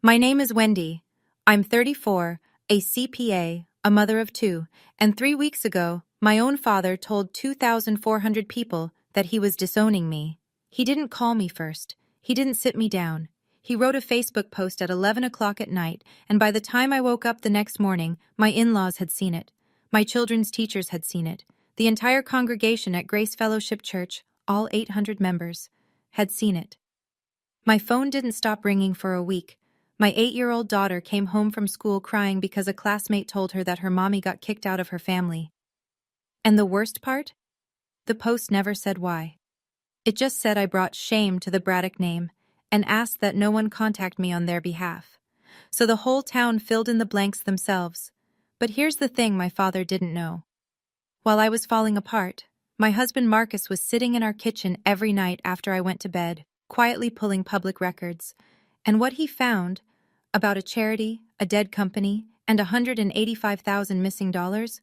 My name is Wendy. I'm 34, a CPA, a mother of two, and 3 weeks ago, my own father told 2,400 people that he was disowning me. He didn't call me first. He didn't sit me down. He wrote a Facebook post at 11 o'clock at night, and by the time I woke up the next morning, my in-laws had seen it. My children's teachers had seen it. The entire congregation at Grace Fellowship Church, all 800 members, had seen it. My phone didn't stop ringing for a week. My 8-year-old daughter came home from school crying because a classmate told her that her mommy got kicked out of her family. And the worst part? The post never said why. It just said I brought shame to the Braddock name and asked that no one contact me on their behalf. So the whole town filled in the blanks themselves. But here's the thing my father didn't know. While I was falling apart, my husband Marcus was sitting in our kitchen every night after I went to bed, quietly pulling public records. And what he found about a charity, a dead company, and $185,000 missing dollars,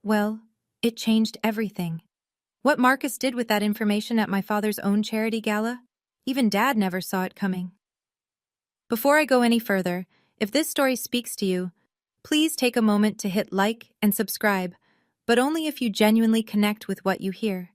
well, it changed everything. What Marcus did with that information at my father's own charity gala, even Dad never saw it coming. Before I go any further, if this story speaks to you, please take a moment to hit like and subscribe, but only if you genuinely connect with what you hear.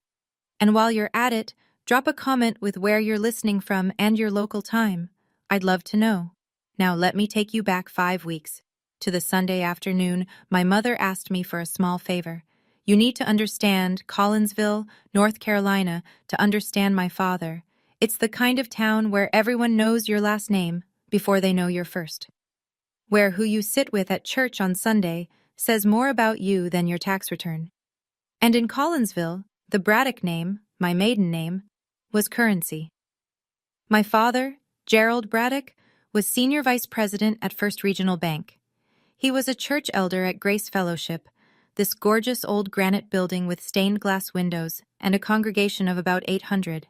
And while you're at it, drop a comment with where you're listening from and your local time. I'd love to know. Now let me take you back 5 weeks. To the Sunday afternoon, my mother asked me for a small favor. You need to understand Collinsville, North Carolina, to understand my father. It's the kind of town where everyone knows your last name before they know your first. Where who you sit with at church on Sunday says more about you than your tax return. And in Collinsville, the Braddock name, my maiden name, was currency. My father, Gerald Braddock, was senior vice president at First Regional Bank. He was a church elder at Grace Fellowship, this gorgeous old granite building with stained glass windows and a congregation of about 800.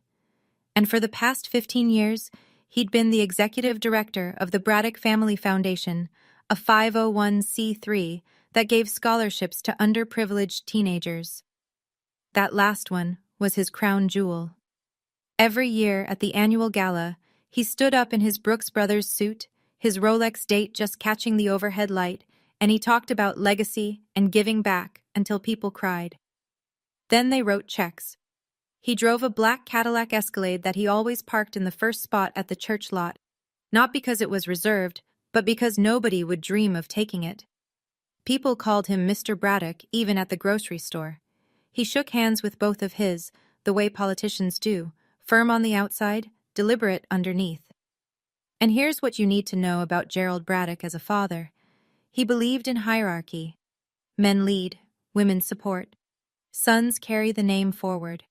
And for the past 15 years, he'd been the executive director of the Braddock Family Foundation, a 501c3 that gave scholarships to underprivileged teenagers. That last one was his crown jewel. Every year at the annual gala, he stood up in his Brooks Brothers suit, his Rolex date just catching the overhead light, and he talked about legacy and giving back until people cried. Then they wrote checks. He drove a black Cadillac Escalade that he always parked in the first spot at the church lot, not because it was reserved, but because nobody would dream of taking it. People called him Mr. Braddock even at the grocery store. He shook hands with both of his, the way politicians do, firm on the outside, deliberate underneath. And here's what you need to know about Gerald Braddock as a father. He believed in hierarchy. Men lead, women support. Sons carry the name forward.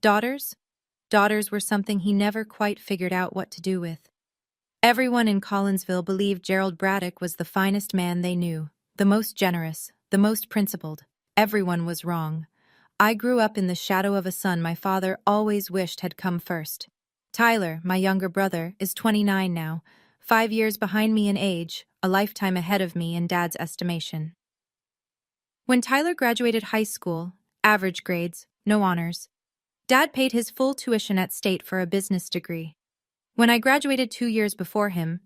Daughters? Daughters were something he never quite figured out what to do with. Everyone in Collinsville believed Gerald Braddock was the finest man they knew, the most generous, the most principled. Everyone was wrong. I grew up in the shadow of a son my father always wished had come first. Tyler, my younger brother, is 29 now, 5 years behind me in age, a lifetime ahead of me in Dad's estimation. When Tyler graduated high school, average grades, no honors, Dad paid his full tuition at State for a business degree. When I graduated 2 years before him,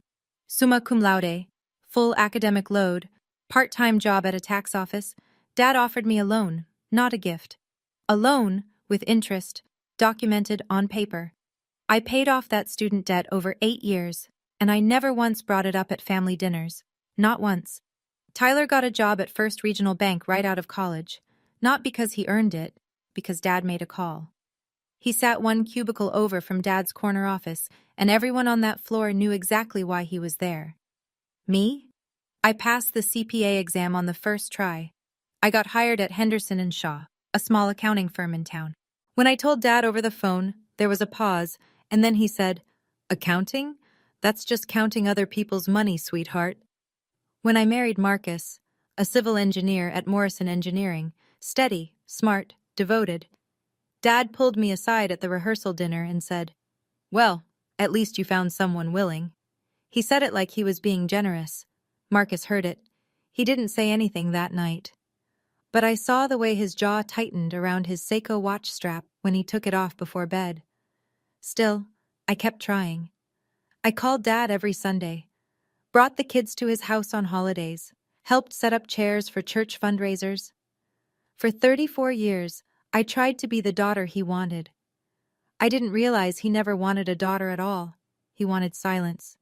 summa cum laude, full academic load, part-time job at a tax office, Dad offered me a loan, not a gift. A loan, with interest, documented on paper. I paid off that student debt over 8 years, and I never once brought it up at family dinners. Not once. Tyler got a job at First Regional Bank right out of college, not because he earned it, because Dad made a call. He sat one cubicle over from Dad's corner office, and everyone on that floor knew exactly why he was there. Me? I passed the CPA exam on the first try. I got hired at Henderson and Shaw, a small accounting firm in town. When I told Dad over the phone, there was a pause, and then he said, "Accounting? That's just counting other people's money, sweetheart." When I married Marcus, a civil engineer at Morrison Engineering, steady, smart, devoted, Dad pulled me aside at the rehearsal dinner and said, "Well, at least you found someone willing." He said it like he was being generous. Marcus heard it. He didn't say anything that night. But I saw the way his jaw tightened around his Seiko watch strap when he took it off before bed. Still, I kept trying. I called Dad every Sunday. brought the kids to his house on holidays, helped set up chairs for church fundraisers. For 34 years, I tried to be the daughter he wanted. I didn't realize he never wanted a daughter at all. He wanted silence.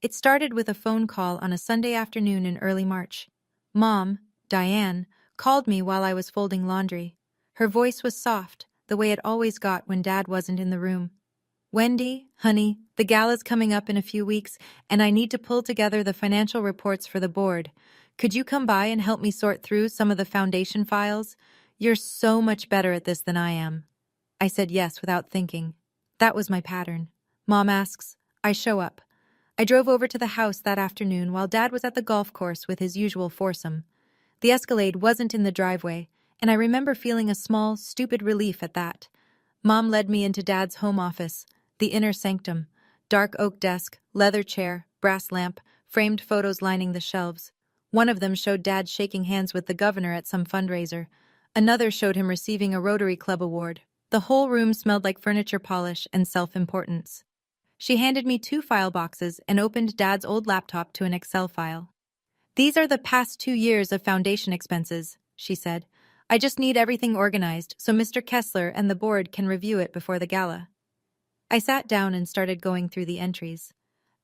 It started with a phone call on a Sunday afternoon in early March. Mom, Diane, called me while I was folding laundry. Her voice was soft, the way it always got when Dad wasn't in the room. Wendy, honey, the gala's coming up in a few weeks, and I need to pull together the financial reports for the board. Could you come by and help me sort through some of the foundation files? You're so much better at this than I am. I said yes without thinking. That was my pattern. Mom asks, I show up. I drove over to the house that afternoon while Dad was at the golf course with his usual foursome. The Escalade wasn't in the driveway, and I remember feeling a small, stupid relief at that. Mom led me into Dad's home office, the inner sanctum, dark oak desk, leather chair, brass lamp, framed photos lining the shelves. One of them showed Dad shaking hands with the governor at some fundraiser. Another showed him receiving a Rotary Club award. The whole room smelled like furniture polish and self-importance. She handed me 2 file boxes and opened Dad's old laptop to an Excel file. These are the past 2 years of foundation expenses, she said. I just need everything organized so Mr. Kessler and the board can review it before the gala. I sat down and started going through the entries.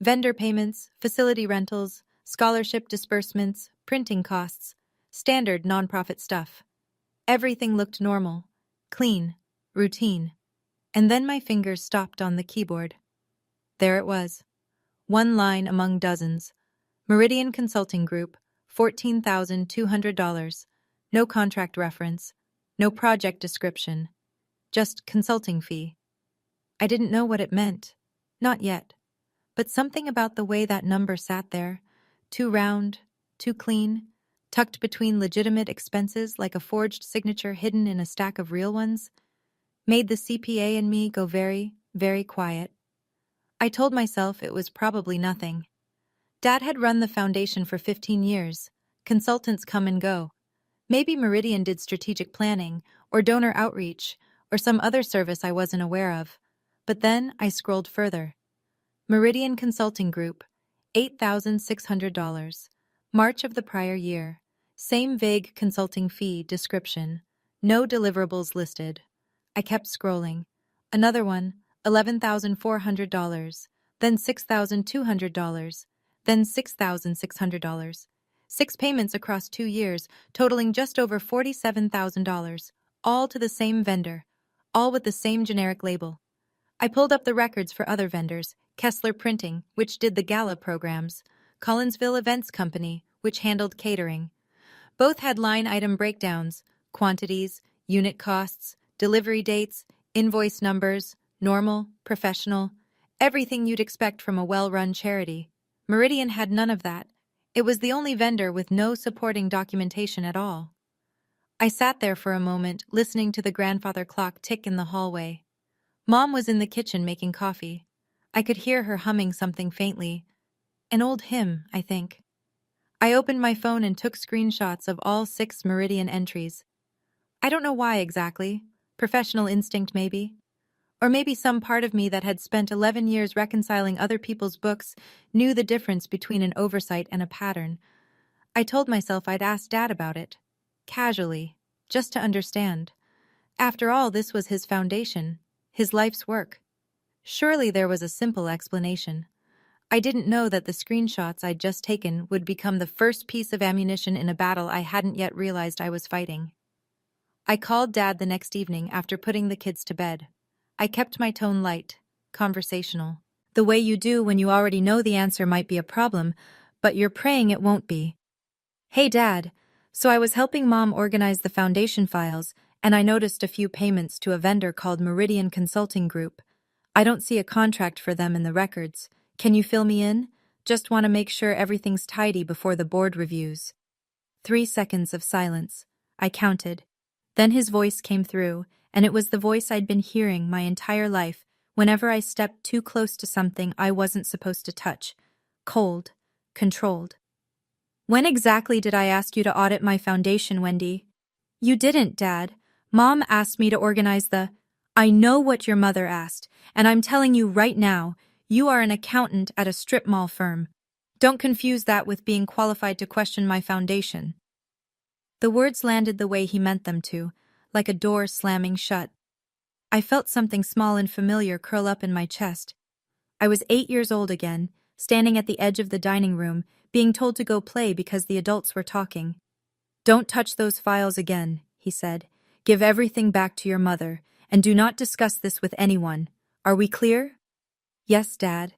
Vendor payments, facility rentals, scholarship disbursements, printing costs, standard nonprofit stuff. Everything looked normal, clean, routine. And then my fingers stopped on the keyboard. There it was. One line among dozens. Meridian Consulting Group, $14,200. No contract reference, no project description, just consulting fee. I didn't know what it meant. Not yet. But something about the way that number sat there, too round, too clean, tucked between legitimate expenses like a forged signature hidden in a stack of real ones, made the CPA in me go very, very quiet. I told myself it was probably nothing. Dad had run the foundation for 15 years. Consultants come and go. Maybe Meridian did strategic planning, or donor outreach, or some other service I wasn't aware of. But then I scrolled further. Meridian Consulting Group, $8,600. March of the prior year. Same vague consulting fee description. No deliverables listed. I kept scrolling. Another one, $11,400. Then $6,200. Then $6,600. 6 payments across 2 years, totaling just over $47,000, all to the same vendor, all with the same generic label. I pulled up the records for other vendors, Kessler Printing, which did the gala programs, Collinsville Events Company, which handled catering. Both had line item breakdowns, quantities, unit costs, delivery dates, invoice numbers, normal, professional, everything you'd expect from a well-run charity. Meridian had none of that. It was the only vendor with no supporting documentation at all. I sat there for a moment, listening to the grandfather clock tick in the hallway. Mom was in the kitchen making coffee. I could hear her humming something faintly. An old hymn, I think. I opened my phone and took screenshots of all 6 Meridian entries. I don't know why exactly. Professional instinct, maybe. Or maybe some part of me that had spent 11 years reconciling other people's books knew the difference between an oversight and a pattern. I told myself I'd ask Dad about it. Casually. Just to understand. After all, this was his foundation. His life's work. Surely there was a simple explanation. I didn't know that the screenshots I'd just taken would become the first piece of ammunition in a battle I hadn't yet realized I was fighting. I called Dad the next evening after putting the kids to bed. I kept my tone light, conversational. The way you do when you already know the answer might be a problem, but you're praying it won't be. Hey Dad, so I was helping Mom organize the foundation files, and I noticed a few payments to a vendor called Meridian Consulting Group. I don't see a contract for them in the records. Can you fill me in? Just want to make sure everything's tidy before the board reviews. 3 seconds of silence. I counted. Then his voice came through, and it was the voice I'd been hearing my entire life whenever I stepped too close to something I wasn't supposed to touch. Cold. Controlled. When exactly did I ask you to audit my foundation, Wendy? You didn't, Dad. Mom asked me to organize the... I know what your mother asked, and I'm telling you right now, you are an accountant at a strip mall firm. Don't confuse that with being qualified to question my foundation. The words landed the way he meant them to, like a door slamming shut. I felt something small and familiar curl up in my chest. I was 8 years old again, standing at the edge of the dining room, being told to go play because the adults were talking. Don't touch those files again, he said. Give everything back to your mother, and do not discuss this with anyone. Are we clear? Yes, Dad.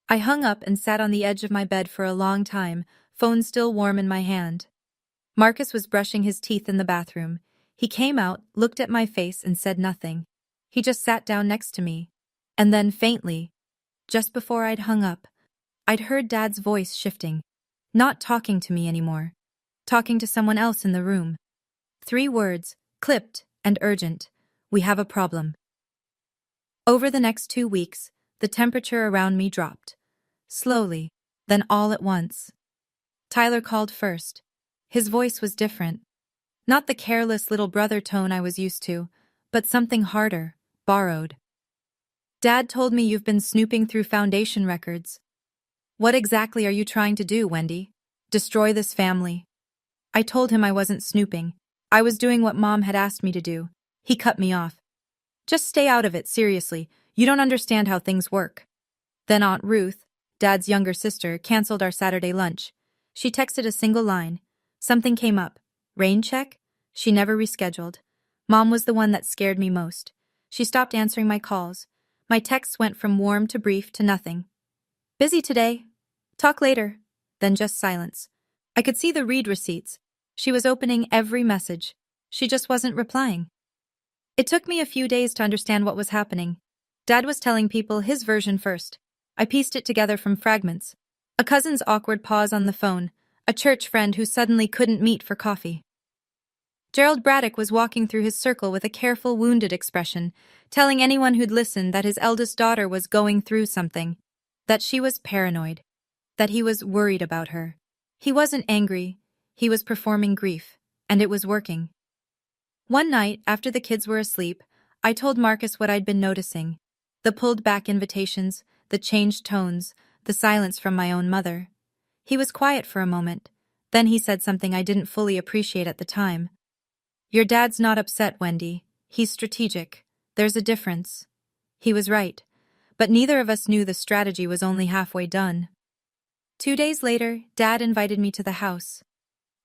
I hung up and sat on the edge of my bed for a long time, phone still warm in my hand. Marcus was brushing his teeth in the bathroom. He came out, looked at my face, and said nothing. He just sat down next to me. And then, faintly, just before I'd hung up, I'd heard Dad's voice shifting. Not talking to me anymore. Talking to someone else in the room. 3 words, clipped and urgent. We have a problem. Over the next 2 weeks, the temperature around me dropped. Slowly, then all at once. Tyler called first. His voice was different. Not the careless little brother tone I was used to, but something harder, borrowed. Dad told me you've been snooping through Foundation records. What exactly are you trying to do, Wendy? Destroy this family? I told him I wasn't snooping. I was doing what Mom had asked me to do. He cut me off. Just stay out of it, seriously. You don't understand how things work. Then Aunt Ruth, Dad's younger sister, canceled our Saturday lunch. She texted a single line. Something came up. Rain check? She never rescheduled. Mom was the one that scared me most. She stopped answering my calls. My texts went from warm to brief to nothing. Busy today. Talk later. Then just silence. I could see the read receipts. She was opening every message. She just wasn't replying. It took me a few days to understand what was happening. Dad was telling people his version first. I pieced it together from fragments. A cousin's awkward pause on the phone. A church friend who suddenly couldn't meet for coffee. Gerald Braddock was walking through his circle with a careful, wounded expression, telling anyone who'd listened that his eldest daughter was going through something, that she was paranoid, that he was worried about her. He wasn't angry, he was performing grief, and it was working. One night, after the kids were asleep, I told Marcus what I'd been noticing. The pulled-back invitations, the changed tones, the silence from my own mother. He was quiet for a moment. Then he said something I didn't fully appreciate at the time. Your dad's not upset, Wendy. He's strategic. There's a difference. He was right. But neither of us knew the strategy was only halfway done. 2 days later, Dad invited me to the house.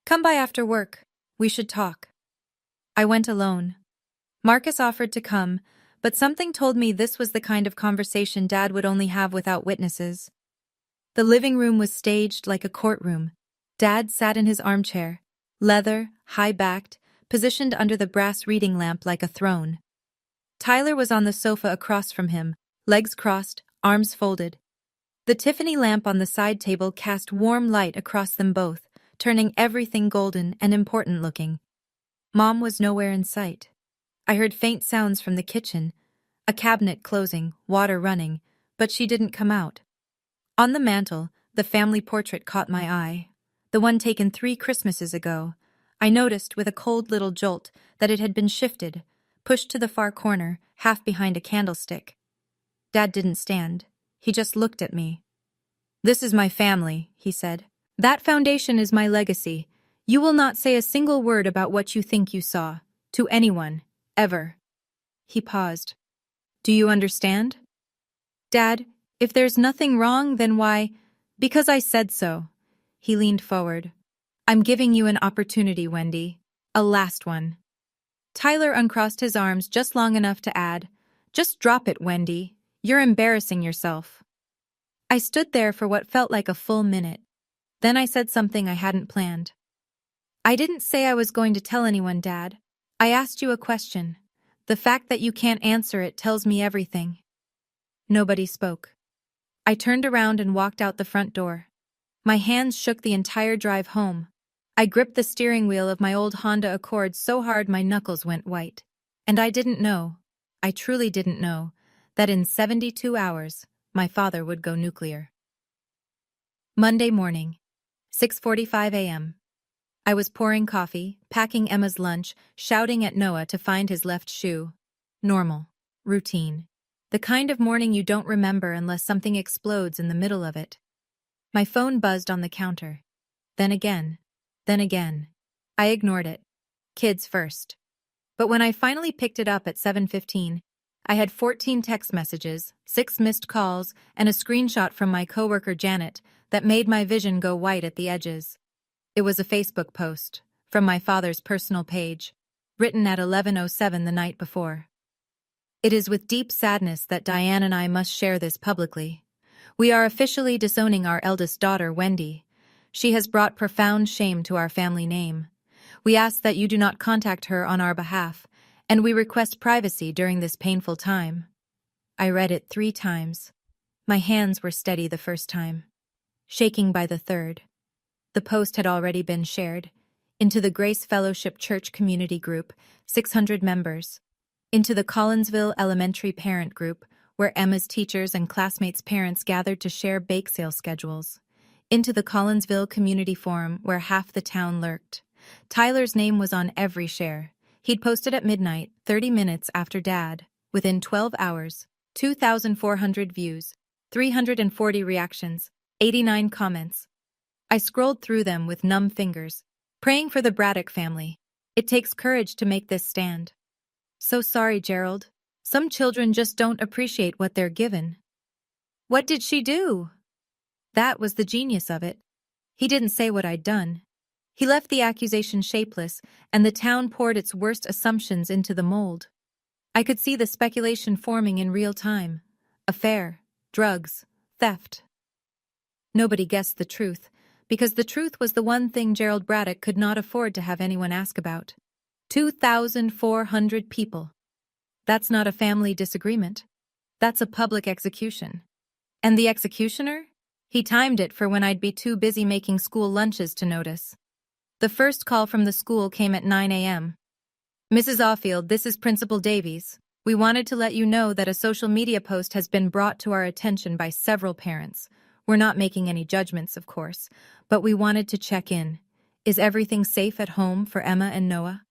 Come by after work. We should talk. I went alone. Marcus offered to come, but something told me this was the kind of conversation Dad would only have without witnesses. The living room was staged like a courtroom. Dad sat in his armchair, leather, high-backed, positioned under the brass reading lamp like a throne. Tyler was on the sofa across from him, legs crossed, arms folded. The Tiffany lamp on the side table cast warm light across them both, turning everything golden and important-looking. Mom was nowhere in sight. I heard faint sounds from the kitchen, a cabinet closing, water running, but she didn't come out. On the mantel, the family portrait caught my eye. The one taken 3 Christmases ago. I noticed with a cold little jolt that it had been shifted, pushed to the far corner, half behind a candlestick. Dad didn't stand. He just looked at me. This is my family, he said. That foundation is my legacy. You will not say a single word about what you think you saw, to anyone, ever. He paused. Do you understand? Dad, if there's nothing wrong, then why? Because I said so. He leaned forward. I'm giving you an opportunity, Wendy. A last one. Tyler uncrossed his arms just long enough to add, Just drop it, Wendy. You're embarrassing yourself. I stood there for what felt like a full minute. Then I said something I hadn't planned. I didn't say I was going to tell anyone, Dad. I asked you a question. The fact that you can't answer it tells me everything. Nobody spoke. I turned around and walked out the front door. My hands shook the entire drive home. I gripped the steering wheel of my old Honda Accord so hard my knuckles went white. And I didn't know, I truly didn't know, that in 72 hours, my father would go nuclear. Monday morning, 6:45 a.m. I was pouring coffee, packing Emma's lunch, shouting at Noah to find his left shoe. Normal. Routine. The kind of morning you don't remember unless something explodes in the middle of it. My phone buzzed on the counter. Then again. Then again. I ignored it. Kids first. But when I finally picked it up at 7:15, I had 14 text messages, 6 missed calls, and a screenshot from my coworker Janet that made my vision go white at the edges. It was a Facebook post, from my father's personal page, written at 11:07 the night before. It is with deep sadness that Diane and I must share this publicly. We are officially disowning our eldest daughter, Wendy. She has brought profound shame to our family name. We ask that you do not contact her on our behalf, and we request privacy during this painful time. I read it 3 times. My hands were steady the first time, shaking by the third. The post had already been shared into the Grace Fellowship Church Community Group, 600 members, into the Collinsville Elementary Parent Group, where Emma's teachers and classmates' parents gathered to share bake sale schedules, into the Collinsville Community Forum, where half the town lurked. Tyler's name was on every share. He'd posted at midnight, 30 minutes after Dad. Within 12 hours, 2,400 views, 340 reactions, 89 comments. I scrolled through them with numb fingers, praying for the Braddock family. It takes courage to make this stand. So sorry, Gerald. Some children just don't appreciate what they're given. What did she do? That was the genius of it. He didn't say what I'd done. He left the accusation shapeless, and the town poured its worst assumptions into the mold. I could see the speculation forming in real time. Affair, drugs, theft. Nobody guessed the truth, because the truth was the one thing Gerald Braddock could not afford to have anyone ask about. 2,400 people. That's not a family disagreement. That's a public execution. And the executioner? He timed it for when I'd be too busy making school lunches to notice. The first call from the school came at 9 a.m. Mrs. Offield, this is Principal Davies. We wanted to let you know that a social media post has been brought to our attention by several parents. We're not making any judgments, of course, but we wanted to check in. Is everything safe at home for Emma and Noah?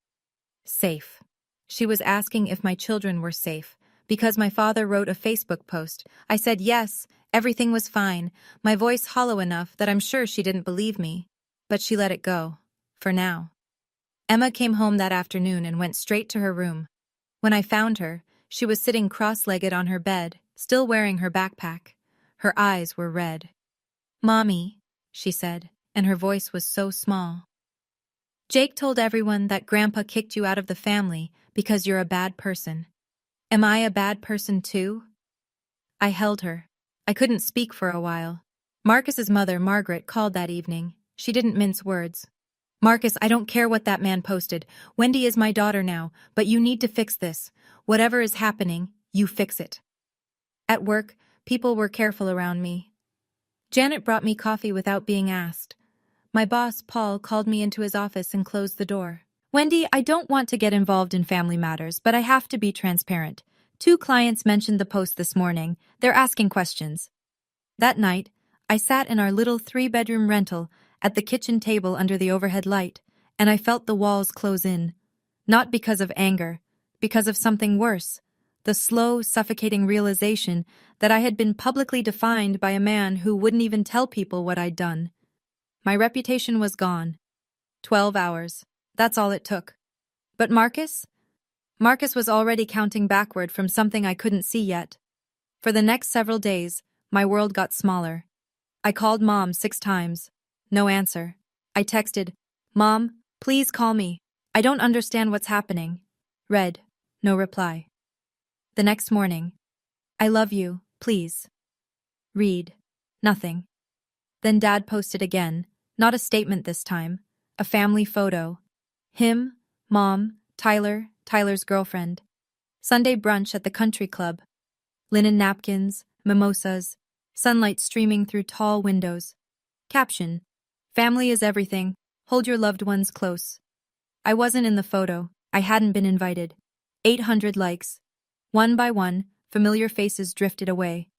Safe. She was asking if my children were safe, because my father wrote a Facebook post. I said yes, everything was fine, my voice hollow enough that I'm sure she didn't believe me. But she let it go. For now. Emma came home that afternoon and went straight to her room. When I found her, she was sitting cross-legged on her bed, still wearing her backpack. Her eyes were red. "Mommy," she said, and her voice was so small. "Jake told everyone that Grandpa kicked you out of the family because you're a bad person. Am I a bad person too?" I held her. I couldn't speak for a while. Marcus's mother, Margaret, called that evening. She didn't mince words. "Marcus, I don't care what that man posted. Wendy is my daughter now, but you need to fix this. Whatever is happening, you fix it." At work, people were careful around me. Janet brought me coffee without being asked. My boss, Paul, called me into his office and closed the door. "Wendy, I don't want to get involved in family matters, but I have to be transparent. 2 clients mentioned the post this morning. They're asking questions." That night, I sat in our little 3-bedroom rental at the kitchen table under the overhead light, and I felt the walls close in. Not because of anger, because of something worse. The slow, suffocating realization that I had been publicly defined by a man who wouldn't even tell people what I'd done. My reputation was gone. 12 hours. That's all it took. But Marcus? Marcus was already counting backward from something I couldn't see yet. For the next several days, my world got smaller. I called Mom 6 times. No answer. I texted, "Mom, please call me. I don't understand what's happening." Read, no reply. The next morning, "I love you, please." Read, nothing. Then Dad posted again, not a statement this time, a family photo. Him, Mom, Tyler, Tyler's girlfriend. Sunday brunch at the country club. Linen napkins, mimosas, sunlight streaming through tall windows. Caption, "Family is everything. Hold your loved ones close." I wasn't in the photo. I hadn't been invited. 800 likes. One by one, familiar faces drifted away.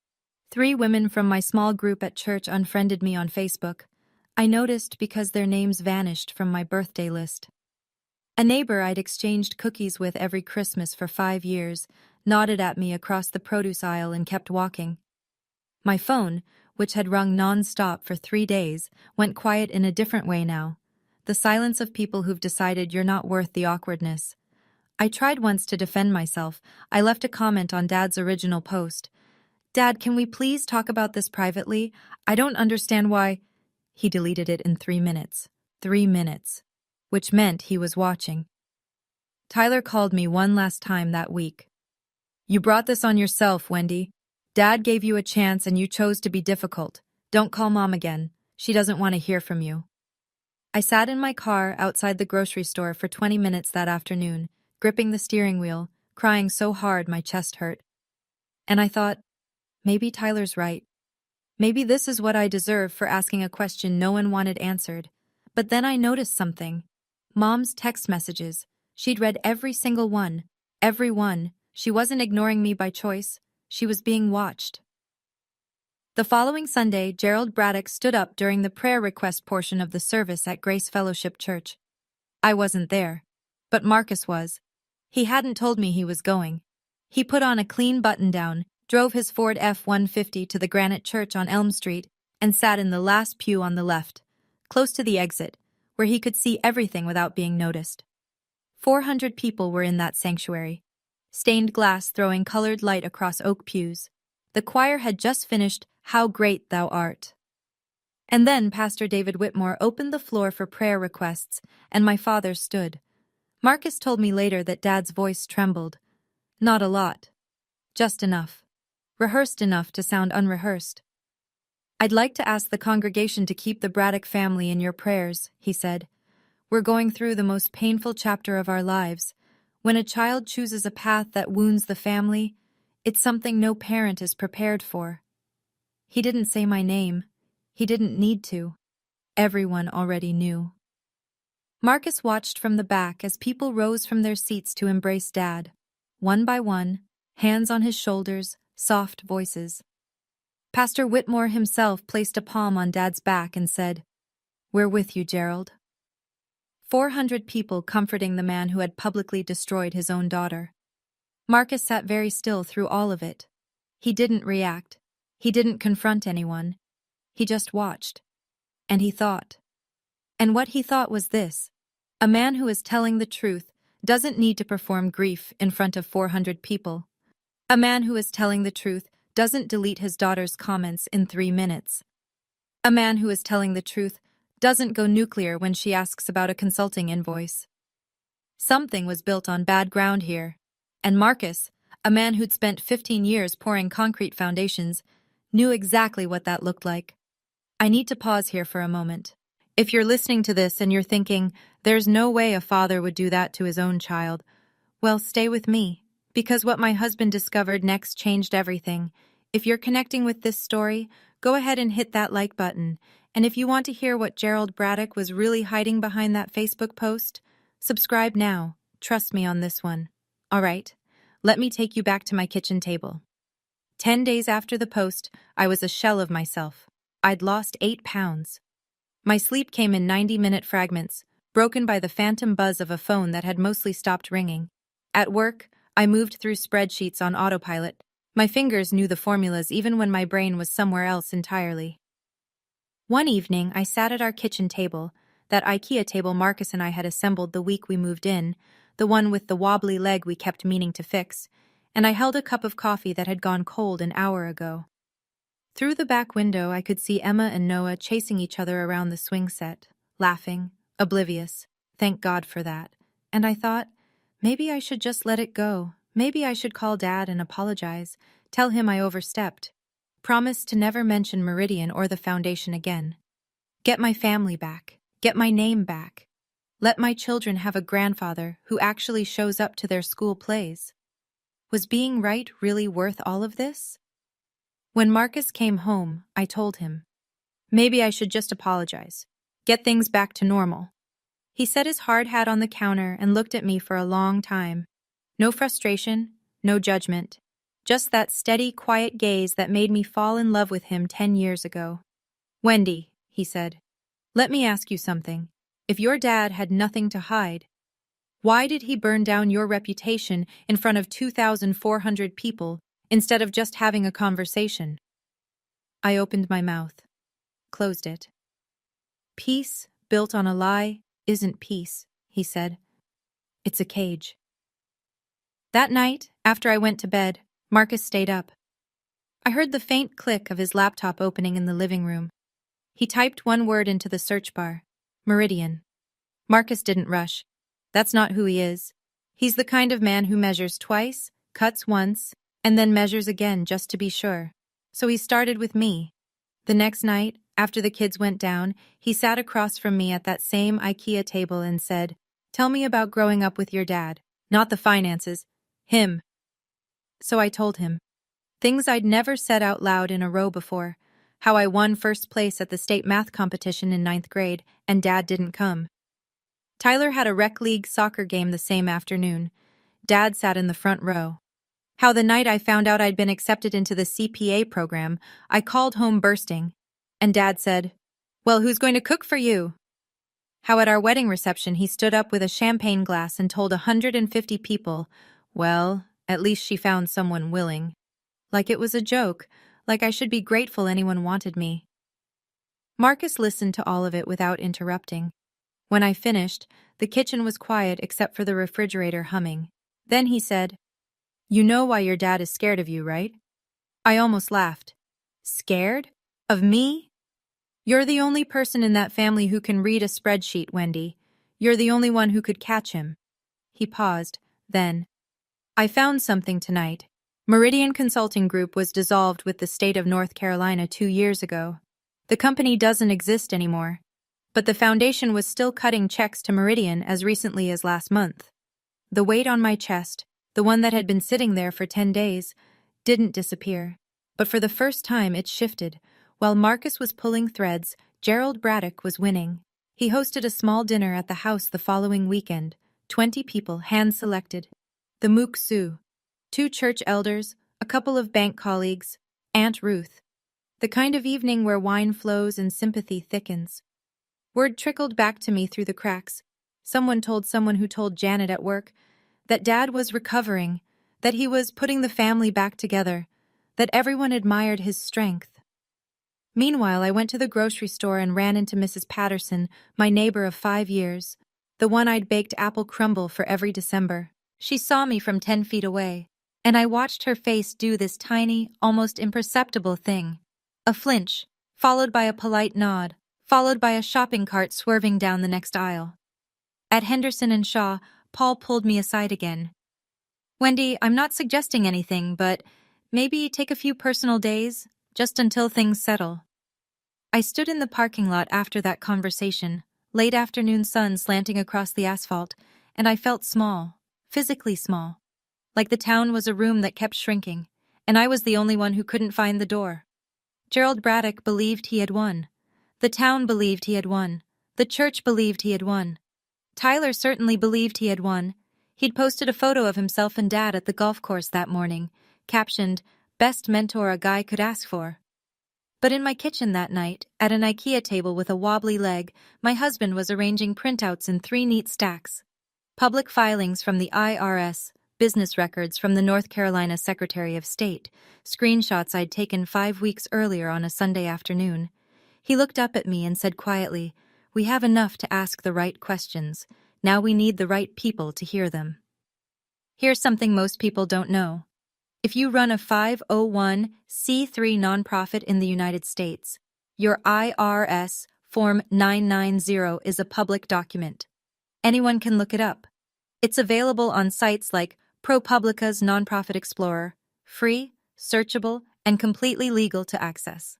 3 women from my small group at church unfriended me on Facebook. I noticed because their names vanished from my birthday list. A neighbor I'd exchanged cookies with every Christmas for 5 years nodded at me across the produce aisle and kept walking. My phone, which had rung non-stop for 3 days, went quiet in a different way now. The silence of people who've decided you're not worth the awkwardness. I tried once to defend myself. I left a comment on Dad's original post. "Dad, can we please talk about this privately? I don't understand why—" He deleted it in 3 minutes. 3 minutes. Which meant he was watching. Tyler called me one last time that week. "You brought this on yourself, Wendy. Dad gave you a chance and you chose to be difficult. Don't call Mom again. She doesn't want to hear from you." I sat in my car outside the grocery store for 20 minutes that afternoon, gripping the steering wheel, crying so hard my chest hurt. And I thought, maybe Tyler's right. Maybe this is what I deserve for asking a question no one wanted answered. But then I noticed something. Mom's text messages. She'd read every single one. Every one. She wasn't ignoring me by choice. She was being watched. The following Sunday, Gerald Braddock stood up during the prayer request portion of the service at Grace Fellowship Church. I wasn't there. But Marcus was. He hadn't told me he was going. He put on a clean button-down, drove his Ford F-150 to the Granite Church on Elm Street, and sat in the last pew on the left, close to the exit, where he could see everything without being noticed. 400 people were in that sanctuary. Stained glass throwing colored light across oak pews. The choir had just finished "How Great Thou Art." And then Pastor David Whitmore opened the floor for prayer requests, and my father stood. Marcus told me later that Dad's voice trembled. Not a lot. Just enough. Rehearsed enough to sound unrehearsed. "I'd like to ask the congregation to keep the Braddock family in your prayers," he said. "We're going through the most painful chapter of our lives. When a child chooses a path that wounds the family, it's something no parent is prepared for." He didn't say my name. He didn't need to. Everyone already knew. Marcus watched from the back as people rose from their seats to embrace Dad. One by one, hands on his shoulders, soft voices. Pastor Whitmore himself placed a palm on Dad's back and said, "We're with you, Gerald." 400 people comforting the man who had publicly destroyed his own daughter. Marcus sat very still through all of it. He didn't react. He didn't confront anyone. He just watched. And he thought. And what he thought was this: a man who is telling the truth doesn't need to perform grief in front of 400 people. A man who is telling the truth doesn't delete his daughter's comments in 3 minutes. A man who is telling the truth doesn't go nuclear when she asks about a consulting invoice. Something was built on bad ground here. And Marcus, a man who'd spent 15 years pouring concrete foundations, knew exactly what that looked like. I need to pause here for a moment. If you're listening to this and you're thinking, there's no way a father would do that to his own child, well, stay with me, because what my husband discovered next changed everything. If you're connecting with this story, go ahead and hit that like button. And if you want to hear what Gerald Braddock was really hiding behind that Facebook post, subscribe now. Trust me on this one. All right, let me take you back to my kitchen table. 10 days after the post, I was a shell of myself. I'd lost 8 pounds. My sleep came in 90-minute fragments, broken by the phantom buzz of a phone that had mostly stopped ringing. At work, I moved through spreadsheets on autopilot. My fingers knew the formulas even when my brain was somewhere else entirely. One evening, I sat at our kitchen table, that IKEA table Marcus and I had assembled the week we moved in, the one with the wobbly leg we kept meaning to fix, and I held a cup of coffee that had gone cold an hour ago. Through the back window, I could see Emma and Noah chasing each other around the swing set, laughing, oblivious. Thank God for that. And I thought, maybe I should just let it go. Maybe I should call Dad and apologize, tell him I overstepped. Promise to never mention Meridian or the Foundation again. Get my family back. Get my name back. Let my children have a grandfather who actually shows up to their school plays. Was being right really worth all of this? When Marcus came home, I told him, maybe I should just apologize. Get things back to normal. He set his hard hat on the counter and looked at me for a long time. No frustration, no judgment. Just that steady, quiet gaze that made me fall in love with him 10 years ago. "Wendy," he said, "let me ask you something. If your dad had nothing to hide, why did he burn down your reputation in front of 2,400 people instead of just having a conversation?" I opened my mouth, closed it. Peace, built on a lie, isn't peace, he said. It's a cage. That night, after I went to bed, Marcus stayed up. I heard the faint click of his laptop opening in the living room. He typed one word into the search bar: Meridian. Marcus didn't rush. That's not who he is. He's the kind of man who measures twice, cuts once, and then measures again just to be sure. So he started with me. The next night, after the kids went down, he sat across from me at that same IKEA table and said, "Tell me about growing up with your dad. Not the finances. Him." So I told him. Things I'd never said out loud in a row before. How I won first place at the state math competition in 9th grade, and Dad didn't come. Tyler had a rec league soccer game the same afternoon. Dad sat in the front row. How the night I found out I'd been accepted into the CPA program, I called home bursting, and Dad said, "Well, who's going to cook for you?" How at our wedding reception he stood up with a champagne glass and told 150 people, well, at least she found someone willing. Like it was a joke, like I should be grateful anyone wanted me. Marcus listened to all of it without interrupting. When I finished, the kitchen was quiet except for the refrigerator humming. Then he said, "You know why your dad is scared of you, right?" I almost laughed. Scared? Of me? You're the only person in that family who can read a spreadsheet, Wendy. You're the only one who could catch him. He paused, then. I found something tonight. Meridian Consulting Group was dissolved with the state of North Carolina 2 years ago. The company doesn't exist anymore. But the foundation was still cutting checks to Meridian as recently as last month. The weight on my chest, the one that had been sitting there for 10 days, didn't disappear. But for the first time it shifted. While Marcus was pulling threads, Gerald Braddock was winning. He hosted a small dinner at the house the following weekend, 20 people hand-selected. The Mook Sioux, 2 church elders, a couple of bank colleagues, Aunt Ruth. The kind of evening where wine flows and sympathy thickens. Word trickled back to me through the cracks. Someone who told Janet at work that Dad was recovering, that he was putting the family back together, that everyone admired his strength. Meanwhile, I went to the grocery store and ran into Mrs. Patterson, my neighbor of 5 years, the one I'd baked apple crumble for every December. She saw me from 10 feet away, and I watched her face do this tiny, almost imperceptible thing. A flinch, followed by a polite nod, followed by a shopping cart swerving down the next aisle. At Henderson and Shaw, Paul pulled me aside again. "Wendy, I'm not suggesting anything, but maybe take a few personal days, just until things settle." I stood in the parking lot after that conversation, late afternoon sun slanting across the asphalt, and I felt small, physically small. Like the town was a room that kept shrinking, and I was the only one who couldn't find the door. Gerald Braddock believed he had won. The town believed he had won. The church believed he had won. Tyler certainly believed he had won. He'd posted a photo of himself and Dad at the golf course that morning, captioned, "Best mentor a guy could ask for." But in my kitchen that night, at an IKEA table with a wobbly leg, my husband was arranging printouts in 3 neat stacks. Public filings from the IRS, business records from the North Carolina Secretary of State, screenshots I'd taken 5 weeks earlier on a Sunday afternoon. He looked up at me and said quietly, "We have enough to ask the right questions. Now we need the right people to hear them." Here's something most people don't know. If you run a 501c3 nonprofit in the United States, your IRS Form 990 is a public document. Anyone can look it up. It's available on sites like ProPublica's Nonprofit Explorer, free, searchable, and completely legal to access.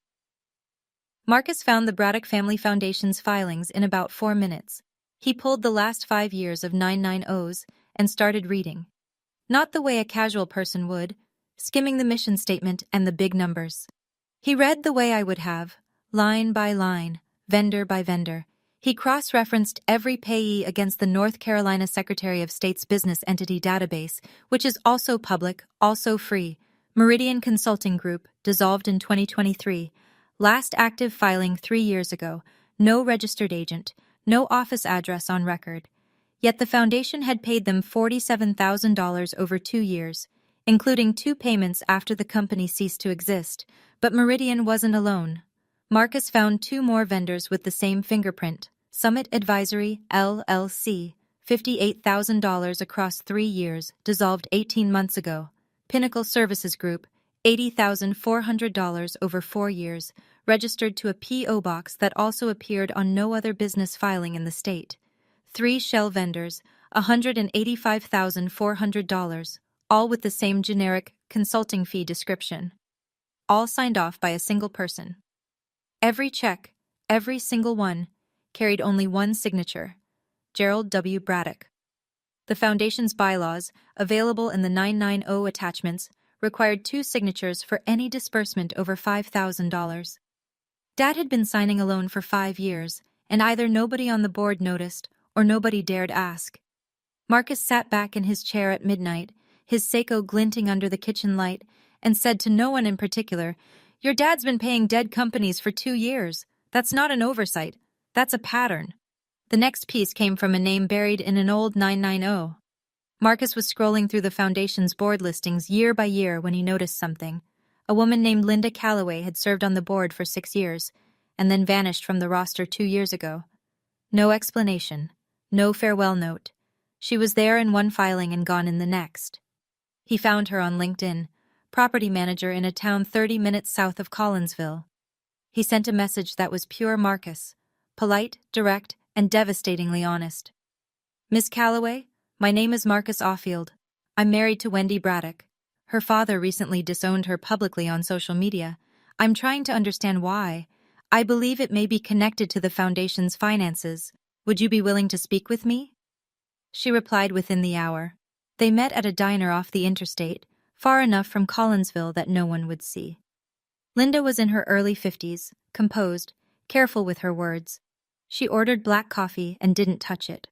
Marcus found the Braddock Family Foundation's filings in about 4 minutes. He pulled the last 5 years of 990s and started reading. Not the way a casual person would, skimming the mission statement and the big numbers. He read the way I would have, line by line, vendor by vendor. He cross-referenced every payee against the North Carolina Secretary of State's business entity database, which is also public, also free. Meridian Consulting Group, dissolved in 2023. Last active filing 3 years ago. No registered agent. No office address on record. Yet the foundation had paid them $47,000 over 2 years, including 2 payments after the company ceased to exist, But Meridian wasn't alone. Marcus found 2 more vendors with the same fingerprint. Summit Advisory, LLC, $58,000 across 3 years, dissolved 18 months ago. Pinnacle Services Group, $80,400 over 4 years, registered to a P.O. box that also appeared on no other business filing in the state. 3 shell vendors, $185,400, all with the same generic consulting fee description. All signed off by a single person. Every check, every single one, carried only one signature: Gerald W. Braddock. The Foundation's bylaws, available in the 990 attachments, required 2 signatures for any disbursement over $5,000. Dad had been signing a loan for 5 years, and either nobody on the board noticed or nobody dared ask. Marcus sat back in his chair at midnight, his Seiko glinting under the kitchen light, and said to no one in particular, "Your dad's been paying dead companies for 2 years. That's not an oversight. That's a pattern." The next piece came from a name buried in an old 990. Marcus was scrolling through the Foundation's board listings year by year when he noticed something. A woman named Linda Calloway had served on the board for 6 years, and then vanished from the roster 2 years ago. No explanation, no farewell note. She was there in one filing and gone in the next. He found her on LinkedIn, property manager in a town 30 minutes south of Collinsville. He sent a message that was pure Marcus, polite, direct, and devastatingly honest. "Miss Calloway, my name is Marcus Offield. I'm married to Wendy Braddock. Her father recently disowned her publicly on social media. I'm trying to understand why. I believe it may be connected to the Foundation's finances. Would you be willing to speak with me?" She replied within the hour. They met at a diner off the interstate, far enough from Collinsville that no one would see. Linda was in her early 50s, composed, careful with her words. She ordered black coffee and didn't touch it.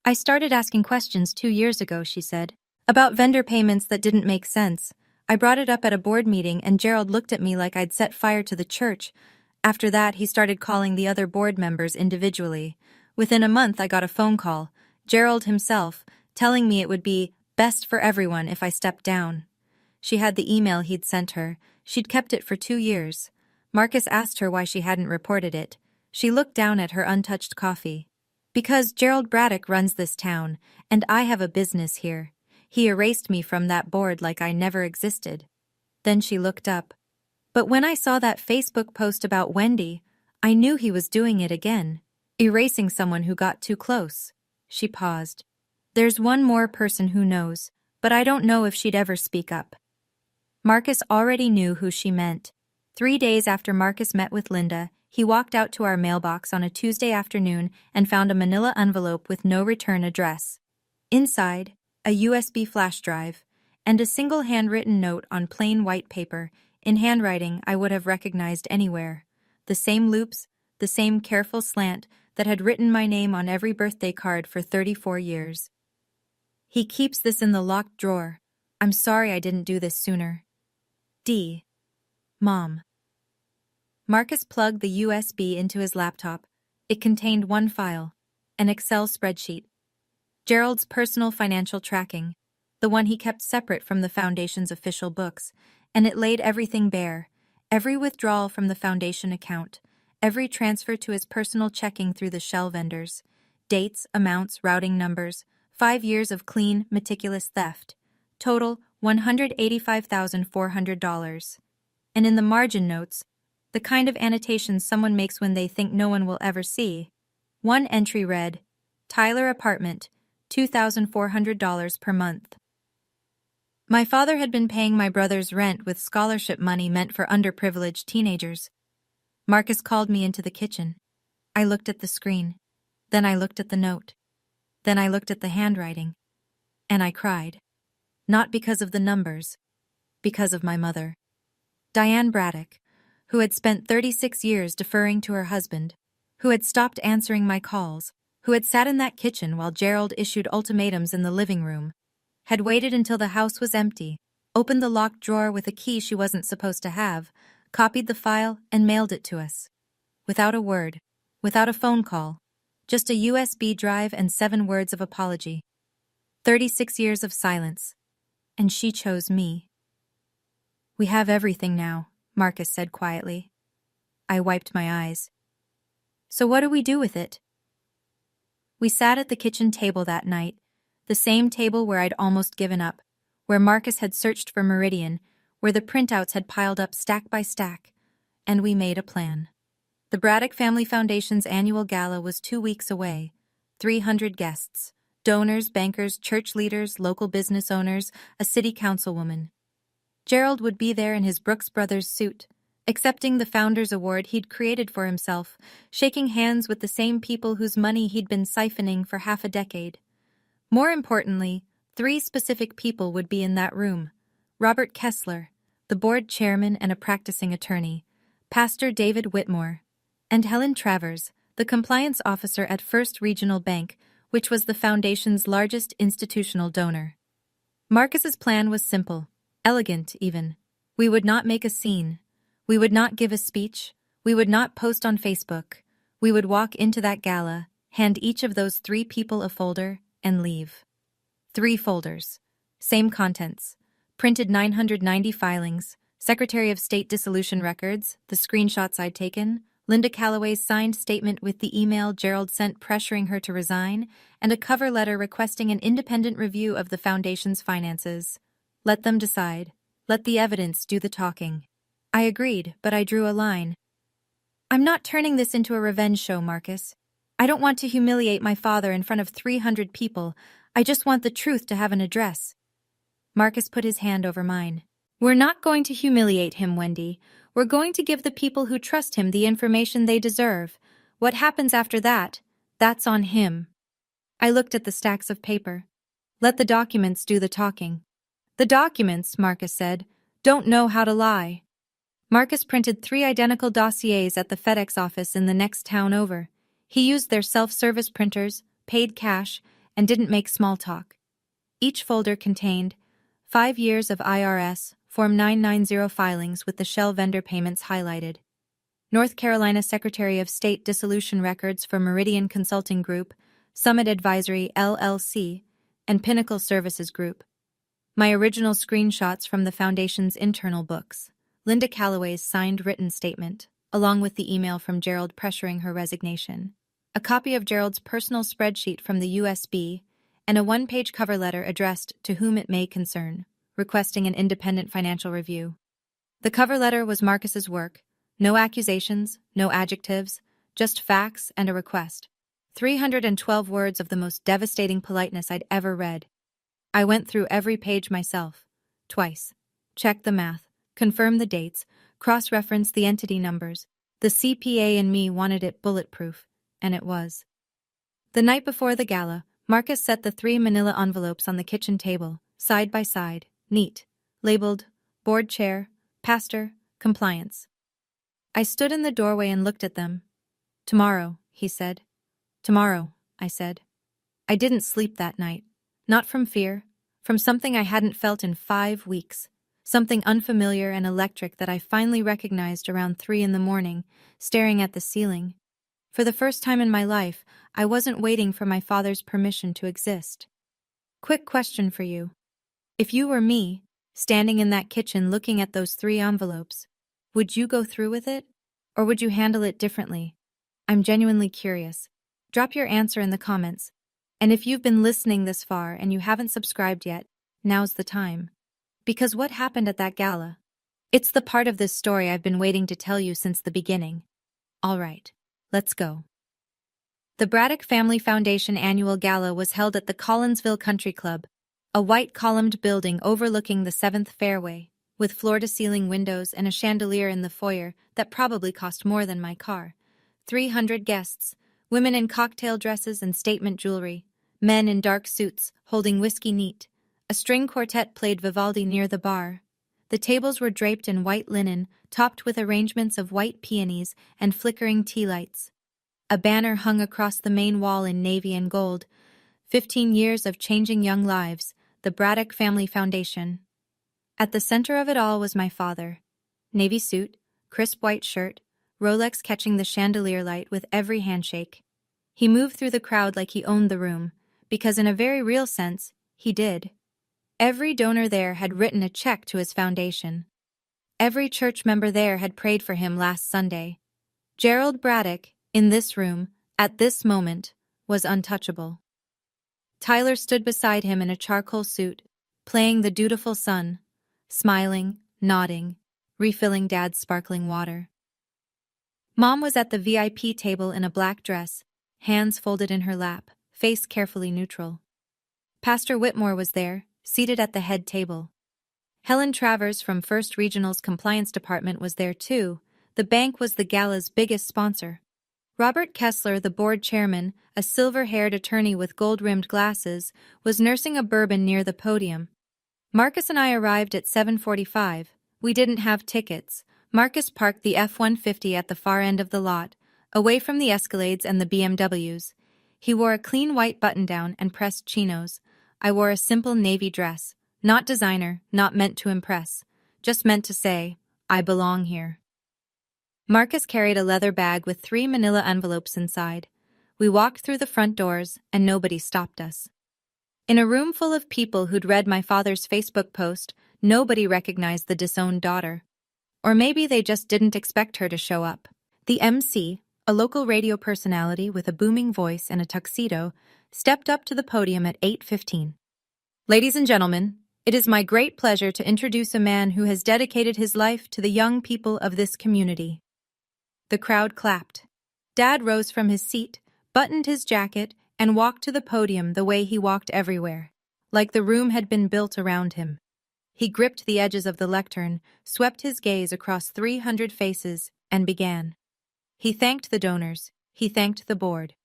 "I started asking questions 2 years ago," she said, "about vendor payments that didn't make sense. I brought it up at a board meeting and Gerald looked at me like I'd set fire to the church. After that, he started calling the other board members individually. Within a month, I got a phone call, Gerald himself, telling me it would be best for everyone if I stepped down." She had the email he'd sent her. She'd kept it for 2 years. Marcus asked her why she hadn't reported it. She looked down at her untouched coffee. "Because Gerald Braddock runs this town, and I have a business here. He erased me from that board like I never existed." Then she looked up. "But when I saw that Facebook post about Wendy, I knew he was doing it again, erasing someone who got too close." She paused. "There's one more person who knows, but I don't know if she'd ever speak up." Marcus already knew who she meant. 3 days after Marcus met with Linda, he walked out to our mailbox on a Tuesday afternoon and found a manila envelope with no return address. Inside, a USB flash drive, and a single handwritten note on plain white paper, in handwriting I would have recognized anywhere. The same loops, the same careful slant that had written my name on every birthday card for 34 years. "He keeps this in the locked drawer. I'm sorry I didn't do this sooner. D. Mom." Marcus plugged the USB into his laptop. It contained one file, an Excel spreadsheet. Gerald's personal financial tracking, the one he kept separate from the Foundation's official books, and it laid everything bare, every withdrawal from the Foundation account, every transfer to his personal checking through the shell vendors, dates, amounts, routing numbers, 5 years of clean, meticulous theft, total $185,400. And in the margin notes, the kind of annotations someone makes when they think no one will ever see, one entry read, "Tyler apartment, $2,400 per month." My father had been paying my brother's rent with scholarship money meant for underprivileged teenagers. Marcus called me into the kitchen. I looked at the screen. Then I looked at the note. Then I looked at the handwriting. And I cried. Not because of the numbers, because of my mother. Diane Braddock, who had spent 36 years deferring to her husband, who had stopped answering my calls, who had sat in that kitchen while Gerald issued ultimatums in the living room, had waited until the house was empty, opened the locked drawer with a key she wasn't supposed to have, copied the file, and mailed it to us. Without a word, without a phone call, just a USB drive and 7 words of apology. 36 years of silence. And she chose me. "We have everything now," Marcus said quietly. I wiped my eyes. So what do we do with it? We sat at the kitchen table that night, the same table where I'd almost given up, where Marcus had searched for Meridian, where the printouts had piled up stack by stack, and we made a plan. The Braddock Family Foundation's annual gala was 2 weeks away. 300 guests, donors, bankers, church leaders, local business owners, a city councilwoman. Gerald would be there in his Brooks Brothers suit, accepting the Founders Award he'd created for himself, shaking hands with the same people whose money he'd been siphoning for half a decade. More importantly, 3 specific people would be in that room. Robert Kessler, the board chairman and a practicing attorney, Pastor David Whitmore, and Helen Travers, the compliance officer at First Regional Bank, which was the foundation's largest institutional donor. Marcus's plan was simple, elegant even. We would not make a scene. We would not give a speech. We would not post on Facebook. We would walk into that gala, hand each of those 3 people a folder, and leave. 3 folders. Same contents. Printed 990 filings, Secretary of State dissolution records, the screenshots I'd taken, Linda Calloway's signed statement with the email Gerald sent pressuring her to resign, and a cover letter requesting an independent review of the foundation's finances. Let them decide. Let the evidence do the talking. I agreed, but I drew a line. I'm not turning this into a revenge show, Marcus. I don't want to humiliate my father in front of 300 people. I just want the truth to have an address. Marcus put his hand over mine. We're not going to humiliate him, Wendy. We're going to give the people who trust him the information they deserve. What happens after that, that's on him. I looked at the stacks of paper. Let the documents do the talking. The documents, Marcus said, don't know how to lie. Marcus printed 3 identical dossiers at the FedEx office in the next town over. He used their self-service printers, paid cash, and didn't make small talk. Each folder contained 5 years of IRS, Form 990 filings with the Shell vendor payments highlighted, North Carolina Secretary of State dissolution records for Meridian Consulting Group, Summit Advisory LLC, and Pinnacle Services Group. My original screenshots from the Foundation's internal books, Linda Calloway's signed written statement, along with the email from Gerald pressuring her resignation, a copy of Gerald's personal spreadsheet from the USB, and a 1-page cover letter addressed to whom it may concern, requesting an independent financial review. The cover letter was Marcus's work. No accusations, no adjectives, just facts and a request. 312 words of the most devastating politeness I'd ever read. I went through every page myself, twice, checked the math, confirmed the dates, cross-referenced the entity numbers. The CPA in me wanted it bulletproof, and it was. The night before the gala, Marcus set the 3 manila envelopes on the kitchen table, side by side, neat, labeled, board chair, pastor, compliance. I stood in the doorway and looked at them. Tomorrow, he said. Tomorrow, I said. I didn't sleep that night. Not from fear, from something I hadn't felt in 5 weeks. Something unfamiliar and electric that I finally recognized around 3 in the morning, staring at the ceiling. For the first time in my life, I wasn't waiting for my father's permission to exist. Quick question for you. If you were me, standing in that kitchen looking at those 3 envelopes, would you go through with it? Or would you handle it differently? I'm genuinely curious. Drop your answer in the comments. And if you've been listening this far and you haven't subscribed yet, now's the time. Because what happened at that gala? It's the part of this story I've been waiting to tell you since the beginning. All right, let's go. The Braddock Family Foundation annual gala was held at the Collinsville Country Club, a white columned building overlooking the 7th fairway, with floor-to-ceiling windows and a chandelier in the foyer that probably cost more than my car. 300 guests, women in cocktail dresses and statement jewelry, men in dark suits holding whiskey neat. A string quartet played Vivaldi near the bar. The tables were draped in white linen, topped with arrangements of white peonies and flickering tea lights. A banner hung across the main wall in navy and gold. 15 years of changing young lives, the Braddock Family Foundation. At the center of it all was my father. Navy suit, crisp white shirt, Rolex catching the chandelier light with every handshake. He moved through the crowd like he owned the room, because in a very real sense, he did. Every donor there had written a check to his foundation. Every church member there had prayed for him last Sunday. Gerald Braddock, in this room, at this moment, was untouchable. Tyler stood beside him in a charcoal suit, playing the dutiful son, smiling, nodding, refilling Dad's sparkling water. Mom was at the VIP table in a black dress, hands folded in her lap, face carefully neutral. Pastor Whitmore was there, seated at the head table. Helen Travers from First Regional's Compliance Department was there too. The bank was the gala's biggest sponsor. Robert Kessler, the board chairman, a silver-haired attorney with gold-rimmed glasses, was nursing a bourbon near the podium. Marcus and I arrived at 7:45. We didn't have tickets. Marcus parked the F-150 at the far end of the lot, away from the Escalades and the BMWs. He wore a clean white button-down and pressed chinos. I wore a simple navy dress. Not designer, not meant to impress. Just meant to say, I belong here. Marcus carried a leather bag with 3 manila envelopes inside. We walked through the front doors, and nobody stopped us. In a room full of people who'd read my father's Facebook post, nobody recognized the disowned daughter. Or maybe they just didn't expect her to show up. The MC, a local radio personality with a booming voice and a tuxedo, stepped up to the podium at 8:15. Ladies and gentlemen, it is my great pleasure to introduce a man who has dedicated his life to the young people of this community. The crowd clapped. Dad rose from his seat, buttoned his jacket, and walked to the podium the way he walked everywhere, like the room had been built around him. He gripped the edges of the lectern, swept his gaze across 300 faces, and began. He thanked the donors. He thanked the board.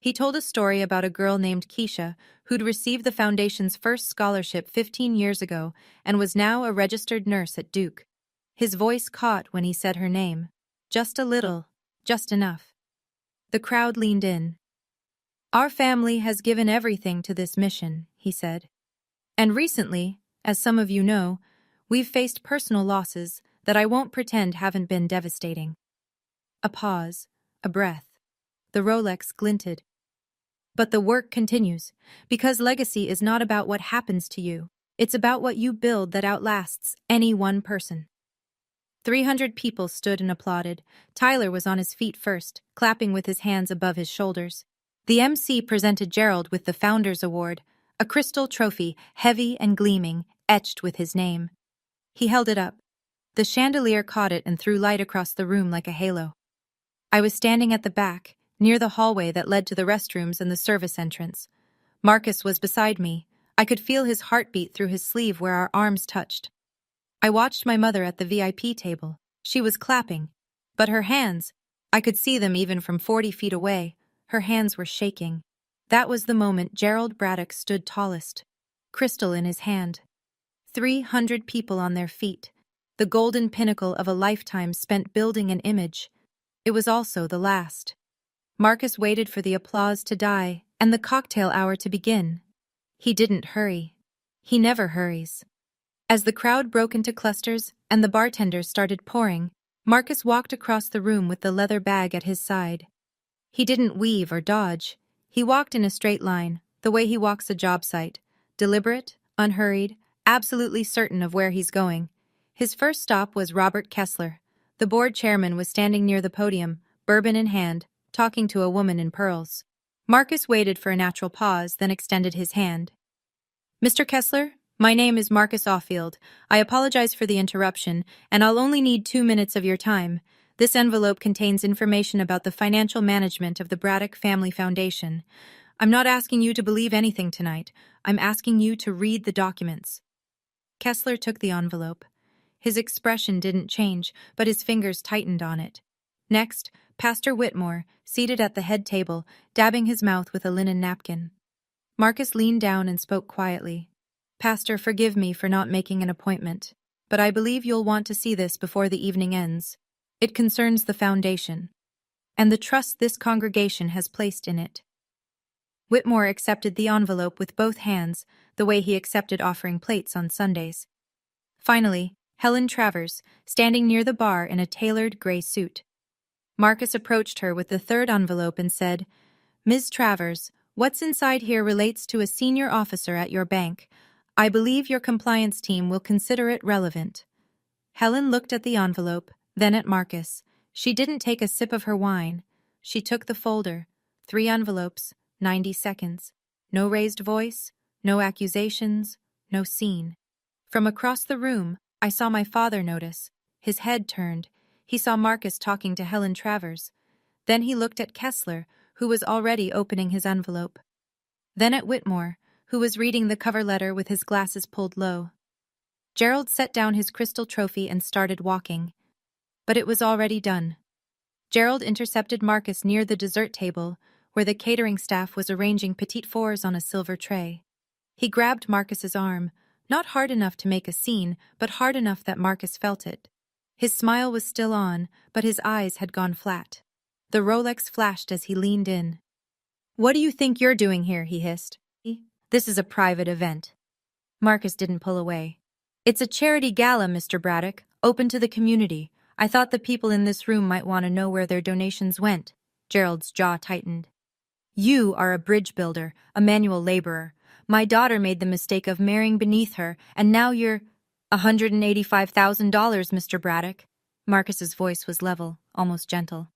He told a story about a girl named Keisha who'd received the foundation's first scholarship 15 years ago and was now a registered nurse at Duke. His voice caught when he said her name. Just a little, just enough. The crowd leaned in. Our family has given everything to this mission, he said. And recently, as some of you know, we've faced personal losses that I won't pretend haven't been devastating. A pause, a breath. The Rolex glinted. But the work continues, because legacy is not about what happens to you. It's about what you build that outlasts any one person. 300 people stood and applauded. Tyler was on his feet first, clapping with his hands above his shoulders. The MC presented Gerald with the Founders Award, a crystal trophy, heavy and gleaming, etched with his name. He held it up. The chandelier caught it and threw light across the room like a halo. I was standing at the back, near the hallway that led to the restrooms and the service entrance. Marcus was beside me. I could feel his heartbeat through his sleeve where our arms touched. I watched my mother at the VIP table. She was clapping. But her hands, I could see them even from 40 feet away. Her hands were shaking. That was the moment Gerald Braddock stood tallest, crystal in his hand. 300 people on their feet, the golden pinnacle of a lifetime spent building an image. It was also the last. Marcus waited for the applause to die and the cocktail hour to begin. He didn't hurry. He never hurries. As the crowd broke into clusters and the bartenders started pouring, Marcus walked across the room with the leather bag at his side. He didn't weave or dodge. He walked in a straight line, the way he walks a job site, deliberate, unhurried, absolutely certain of where he's going. His first stop was Robert Kessler. The board chairman was standing near the podium, bourbon in hand, talking to a woman in pearls. Marcus waited for a natural pause, then extended his hand. Mr. Kessler, my name is Marcus Offield. I apologize for the interruption, and I'll only need 2 minutes of your time. This envelope contains information about the financial management of the Braddock Family Foundation. I'm not asking you to believe anything tonight. I'm asking you to read the documents. Kessler took the envelope. His expression didn't change, but his fingers tightened on it. Next, Pastor Whitmore, seated at the head table, dabbing his mouth with a linen napkin. Marcus leaned down and spoke quietly. Pastor, forgive me for not making an appointment, but I believe you'll want to see this before the evening ends. It concerns the foundation, and the trust this congregation has placed in it. Whitmore accepted the envelope with both hands, the way he accepted offering plates on Sundays. Finally, Helen Travers, standing near the bar in a tailored gray suit. Marcus approached her with the third envelope and said, Ms. Travers, what's inside here relates to a senior officer at your bank. I believe your compliance team will consider it relevant. Helen looked at the envelope, then at Marcus. She didn't take a sip of her wine. She took the folder. 3 envelopes, 90 seconds. No raised voice, no accusations, no scene. From across the room, I saw my father notice. His head turned. He saw Marcus talking to Helen Travers. Then he looked at Kessler, who was already opening his envelope. Then at Whitmore, who was reading the cover letter with his glasses pulled low. Gerald set down his crystal trophy and started walking. But it was already done. Gerald intercepted Marcus near the dessert table, where the catering staff was arranging petit fours on a silver tray. He grabbed Marcus's arm, not hard enough to make a scene, but hard enough that Marcus felt it. His smile was still on, but his eyes had gone flat. The Rolex flashed as he leaned in. "What do you think you're doing here?" he hissed. "This is a private event." Marcus didn't pull away. "It's a charity gala, Mr. Braddock, open to the community. I thought the people in this room might want to know where their donations went." Gerald's jaw tightened. "You are a bridge builder, a manual laborer. My daughter made the mistake of marrying beneath her, and now you're $185,000, Mr. Braddock." Marcus's voice was level, almost gentle.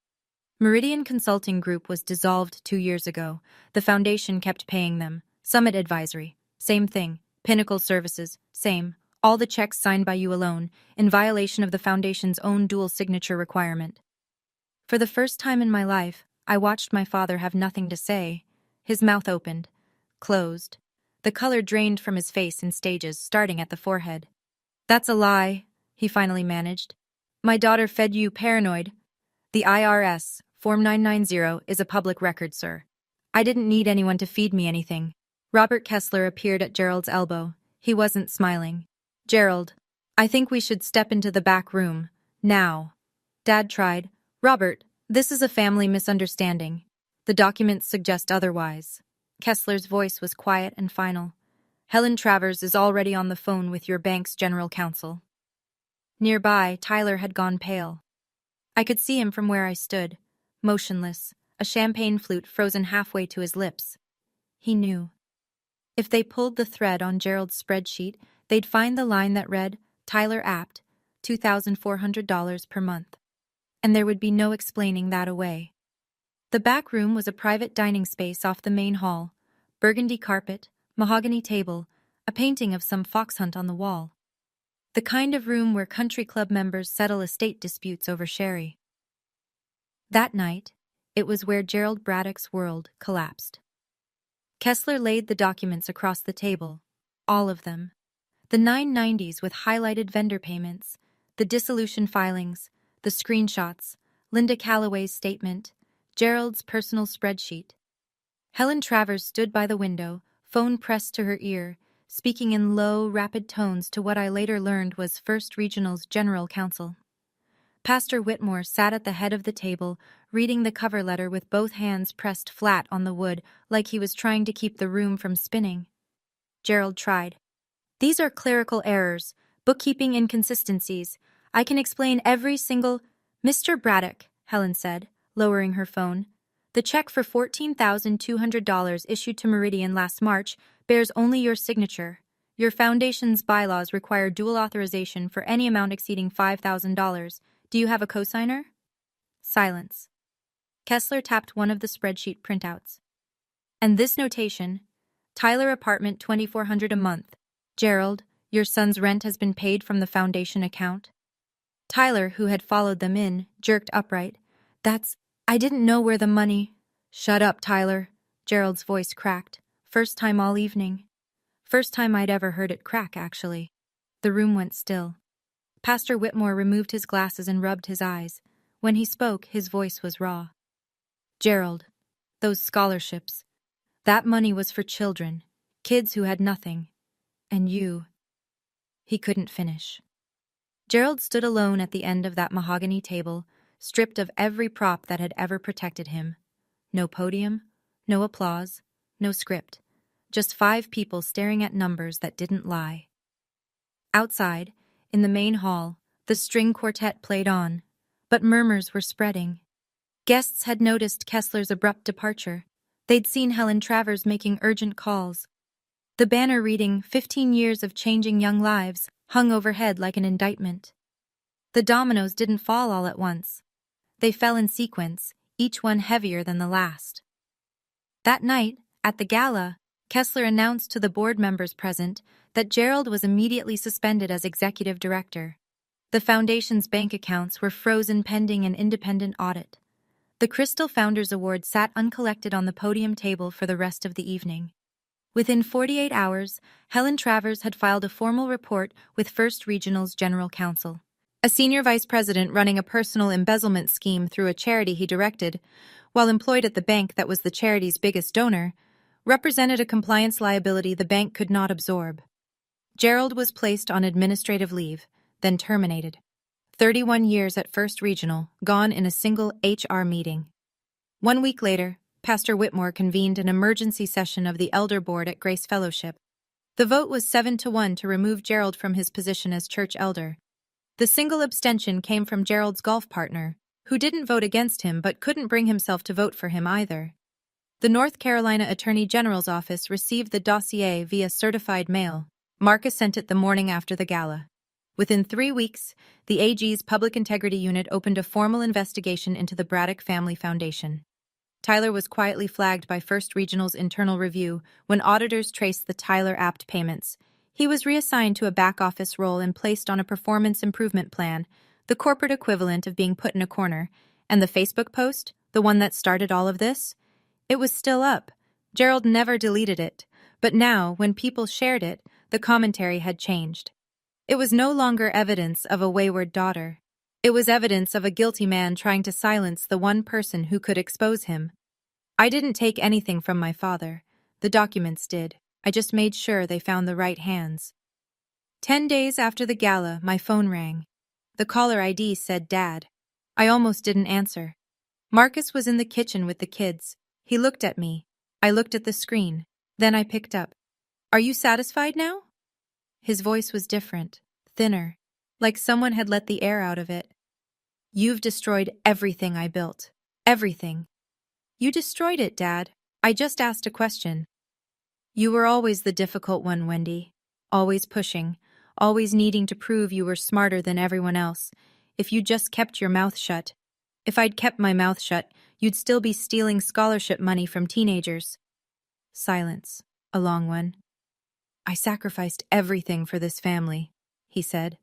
Meridian Consulting Group was dissolved 2 years ago. The foundation kept paying them. Summit Advisory, same thing. Pinnacle Services, same. All the checks signed by you alone, in violation of the foundation's own dual signature requirement. For the first time in my life, I watched my father have nothing to say. His mouth opened, closed. The color drained from his face in stages, starting at the forehead. "That's a lie," he finally managed. "My daughter fed you paranoid. The IRS, Form 990, is a public record, sir. I didn't need anyone to feed me anything." Robert Kessler appeared at Gerald's elbow. He wasn't smiling. "Gerald, I think we should step into the back room. Now." Dad tried. "Robert, this is a family misunderstanding. The documents suggest otherwise." Kessler's voice was quiet and final. "Helen Travers is already on the phone with your bank's general counsel." Nearby, Tyler had gone pale. I could see him from where I stood, motionless, a champagne flute frozen halfway to his lips. He knew. If they pulled the thread on Gerald's spreadsheet, they'd find the line that read, "Tyler Apt, $2,400 per month." And there would be no explaining that away. The back room was a private dining space off the main hall, burgundy carpet, mahogany table, a painting of some fox hunt on the wall. The kind of room where country club members settle estate disputes over sherry. That night, it was where Gerald Braddock's world collapsed. Kessler laid the documents across the table, all of them. The 990s with highlighted vendor payments, the dissolution filings, the screenshots, Linda Calloway's statement, Gerald's personal spreadsheet. Helen Travers stood by the window, phone pressed to her ear, speaking in low, rapid tones to what I later learned was First Regional's general counsel. Pastor Whitmore sat at the head of the table, reading the cover letter with both hands pressed flat on the wood like he was trying to keep the room from spinning. Gerald tried. "These are clerical errors, bookkeeping inconsistencies. I can explain every single—" "Mr. Braddock," Helen said, lowering her phone. "The check for $14,200 issued to Meridian last March bears only your signature. Your foundation's bylaws require dual authorization for any amount exceeding $5,000. Do you have a cosigner?" Silence. Kessler tapped one of the spreadsheet printouts. "And this notation, Tyler apartment $2,400 a month. Gerald, your son's rent has been paid from the foundation account." Tyler, who had followed them in, jerked upright. I didn't know where the money—" "Shut up, Tyler." Gerald's voice cracked. First time all evening. First time I'd ever heard it crack, actually. The room went still. Pastor Whitmore removed his glasses and rubbed his eyes. When he spoke, his voice was raw. "Gerald, those scholarships. That money was for children, kids who had nothing. And you—" He couldn't finish. Gerald stood alone at the end of that mahogany table, stripped of every prop that had ever protected him. No podium, no applause, no script. Just 5 people staring at numbers that didn't lie. Outside, in the main hall, the string quartet played on, but murmurs were spreading. Guests had noticed Kessler's abrupt departure. They'd seen Helen Travers making urgent calls. The banner reading 15 years of changing young lives hung overhead like an indictment. The dominoes didn't fall all at once. They fell in sequence, each one heavier than the last. That night, at the gala, Kessler announced to the board members present that Gerald was immediately suspended as executive director. The foundation's bank accounts were frozen pending an independent audit. The Crystal Founders Award sat uncollected on the podium table for the rest of the evening. Within 48 hours, Helen Travers had filed a formal report with First Regional's general counsel. A senior vice president running a personal embezzlement scheme through a charity he directed, while employed at the bank that was the charity's biggest donor, represented a compliance liability the bank could not absorb. Gerald was placed on administrative leave, then terminated. 31 years at First Regional, gone in a single HR meeting. 1 week later, Pastor Whitmore convened an emergency session of the Elder Board at Grace Fellowship. The vote was 7-1 to remove Gerald from his position as church elder. The single abstention came from Gerald's golf partner, who didn't vote against him but couldn't bring himself to vote for him either. The North Carolina Attorney General's office received the dossier via certified mail. Marcus sent it the morning after the gala. Within 3 weeks, the AG's Public Integrity Unit opened a formal investigation into the Braddock Family Foundation. Tyler was quietly flagged by First Regional's internal review when auditors traced the Tyler Apt payments. He was reassigned to a back-office role and placed on a performance improvement plan, the corporate equivalent of being put in a corner. And the Facebook post, the one that started all of this? It was still up. Gerald never deleted it, but now, when people shared it, the commentary had changed. It was no longer evidence of a wayward daughter. It was evidence of a guilty man trying to silence the one person who could expose him. I didn't take anything from my father. The documents did. I just made sure they found the right hands. 10 days after the gala, my phone rang. The caller ID said Dad. I almost didn't answer. Marcus was in the kitchen with the kids. He looked at me. I looked at the screen. Then I picked up. Are you satisfied now? His voice was different, thinner, like someone had let the air out of it. You've destroyed everything I built. Everything. You destroyed it, Dad. I just asked a question. You were always the difficult one, Wendy. Always pushing, always needing to prove you were smarter than everyone else. If you just kept your mouth shut. If I'd kept my mouth shut, you'd still be stealing scholarship money from teenagers. Silence. A long one. I sacrificed everything for this family, he said,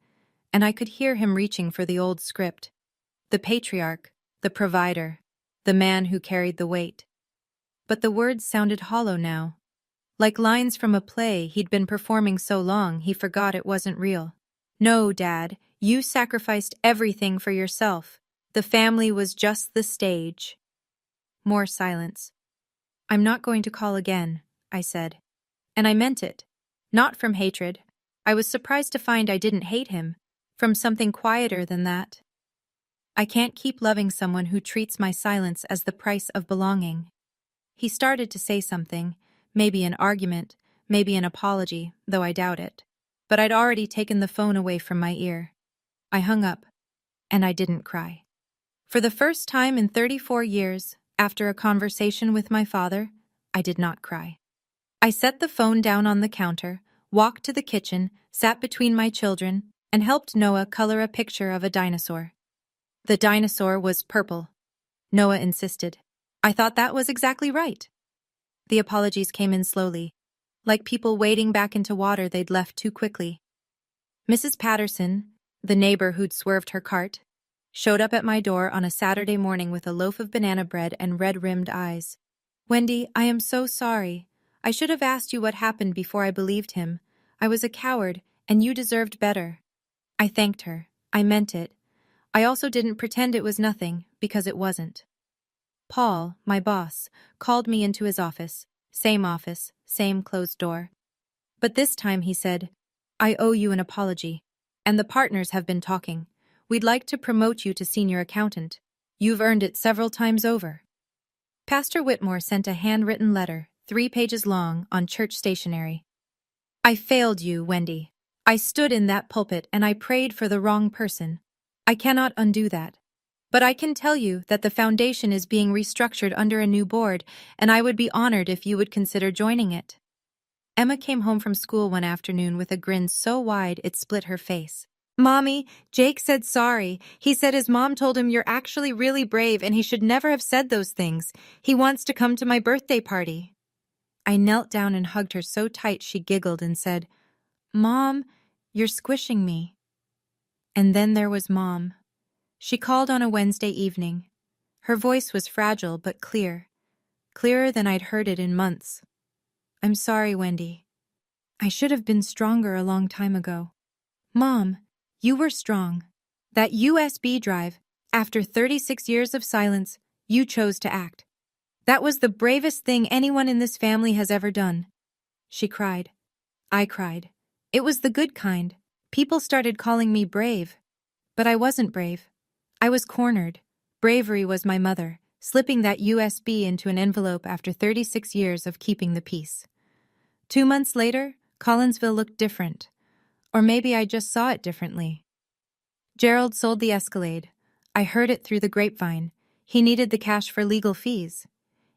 and I could hear him reaching for the old script. The patriarch, the provider, the man who carried the weight. But the words sounded hollow now. Like lines from a play he'd been performing so long he forgot it wasn't real. No, Dad, you sacrificed everything for yourself. The family was just the stage. More silence. I'm not going to call again, I said. And I meant it. Not from hatred. I was surprised to find I didn't hate him. From something quieter than that. I can't keep loving someone who treats my silence as the price of belonging. He started to say something, maybe an argument, maybe an apology, though I doubt it. But I'd already taken the phone away from my ear. I hung up, and I didn't cry. For the first time in 34 years, after a conversation with my father, I did not cry. I set the phone down on the counter, walked to the kitchen, sat between my children, and helped Noah color a picture of a dinosaur. The dinosaur was purple. Noah insisted. I thought that was exactly right. The apologies came in slowly, like people wading back into water they'd left too quickly. Mrs. Patterson, the neighbor who'd swerved her cart, showed up at my door on a Saturday morning with a loaf of banana bread and red-rimmed eyes. Wendy, I am so sorry. I should have asked you what happened before I believed him. I was a coward, and you deserved better. I thanked her. I meant it. I also didn't pretend it was nothing, because it wasn't. Paul, my boss, called me into his office, same closed door. But this time he said, I owe you an apology, and the partners have been talking. We'd like to promote you to senior accountant. You've earned it several times over. Pastor Whitmore sent a handwritten letter, 3 pages long, on church stationery. I failed you, Wendy. I stood in that pulpit and I prayed for the wrong person. I cannot undo that. But I can tell you that the foundation is being restructured under a new board, and I would be honored if you would consider joining it. Emma came home from school one afternoon with a grin so wide it split her face. Mommy, Jake said sorry. He said his mom told him you're actually really brave and he should never have said those things. He wants to come to my birthday party. I knelt down and hugged her so tight she giggled and said, Mom, you're squishing me. And then there was Mom. She called on a Wednesday evening. Her voice was fragile but clear, clearer than I'd heard it in months. I'm sorry, Wendy. I should have been stronger a long time ago. Mom, you were strong. That USB drive, after 36 years of silence, you chose to act. That was the bravest thing anyone in this family has ever done. She cried. I cried. It was the good kind. People started calling me brave. But I wasn't brave. I was cornered. Bravery was my mother, slipping that USB into an envelope after 36 years of keeping the peace. 2 months later, Collinsville looked different. Or maybe I just saw it differently. Gerald sold the Escalade. I heard it through the grapevine. He needed the cash for legal fees.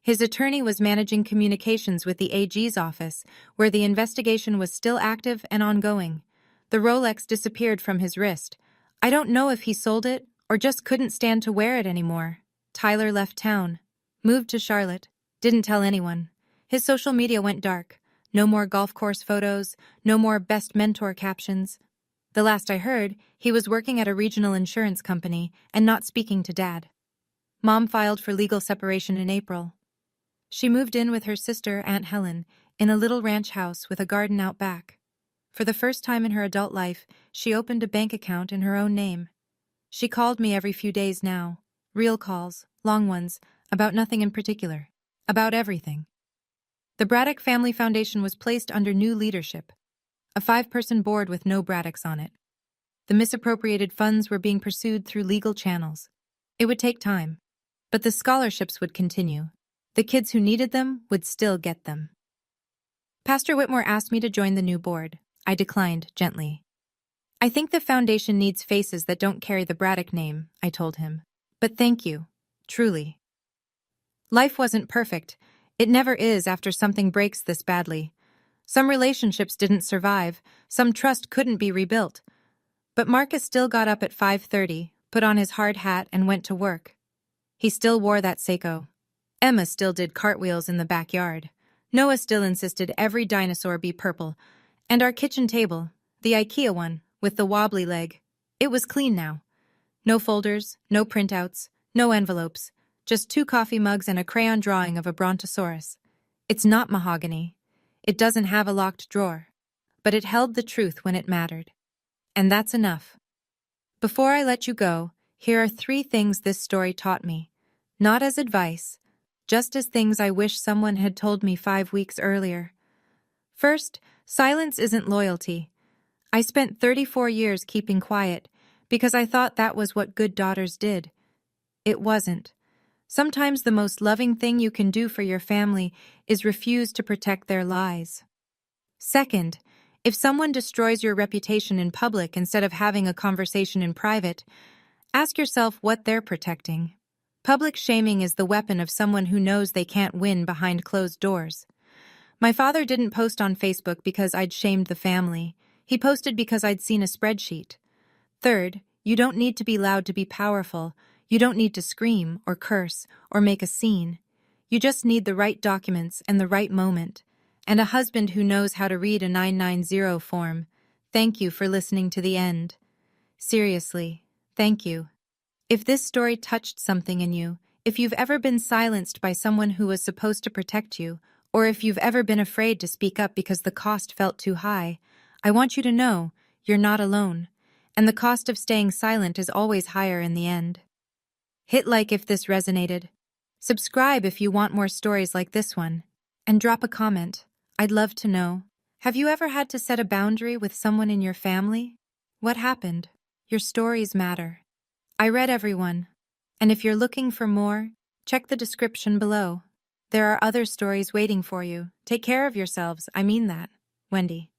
His attorney was managing communications with the AG's office, where the investigation was still active and ongoing. The Rolex disappeared from his wrist. I don't know if he sold it or just couldn't stand to wear it anymore. Tyler left town, moved to Charlotte, didn't tell anyone. His social media went dark. No more golf course photos, no more best mentor captions. The last I heard, he was working at a regional insurance company and not speaking to Dad. Mom filed for legal separation in April. She moved in with her sister, Aunt Helen, in a little ranch house with a garden out back. For the first time in her adult life, she opened a bank account in her own name. She called me every few days now. Real calls, long ones, about nothing in particular. About everything. The Braddock Family Foundation was placed under new leadership. A 5-person board with no Braddocks on it. The misappropriated funds were being pursued through legal channels. It would take time. But the scholarships would continue. The kids who needed them would still get them. Pastor Whitmore asked me to join the new board. I declined, gently. I think the foundation needs faces that don't carry the Braddock name, I told him. But thank you. Truly. Life wasn't perfect. It never is after something breaks this badly. Some relationships didn't survive. Some trust couldn't be rebuilt. But Marcus still got up at 5:30, put on his hard hat, and went to work. He still wore that Seiko. Emma still did cartwheels in the backyard. Noah still insisted every dinosaur be purple. And our kitchen table, the IKEA one, with the wobbly leg, it was clean now. No folders, no printouts, no envelopes, just 2 coffee mugs and a crayon drawing of a brontosaurus. It's not mahogany. It doesn't have a locked drawer. But it held the truth when it mattered. And that's enough. Before I let you go, here are 3 things this story taught me. Not as advice, just as things I wish someone had told me 5 weeks earlier. First, silence isn't loyalty. I spent 34 years keeping quiet because I thought that was what good daughters did. It wasn't. Sometimes the most loving thing you can do for your family is refuse to protect their lies. Second, if someone destroys your reputation in public instead of having a conversation in private, ask yourself what they're protecting. Public shaming is the weapon of someone who knows they can't win behind closed doors. My father didn't post on Facebook because I'd shamed the family. He posted because I'd seen a spreadsheet. Third, you don't need to be loud to be powerful. You don't need to scream or curse or make a scene. You just need the right documents and the right moment, and a husband who knows how to read a 990 form. Thank you for listening to the end. Seriously, thank you. If this story touched something in you, if you've ever been silenced by someone who was supposed to protect you, or if you've ever been afraid to speak up because the cost felt too high, I want you to know you're not alone, and the cost of staying silent is always higher in the end. Hit like if this resonated. Subscribe if you want more stories like this one. And drop a comment. I'd love to know. Have you ever had to set a boundary with someone in your family? What happened? Your stories matter. I read everyone. And if you're looking for more, check the description below. There are other stories waiting for you. Take care of yourselves. I mean that. Wendy.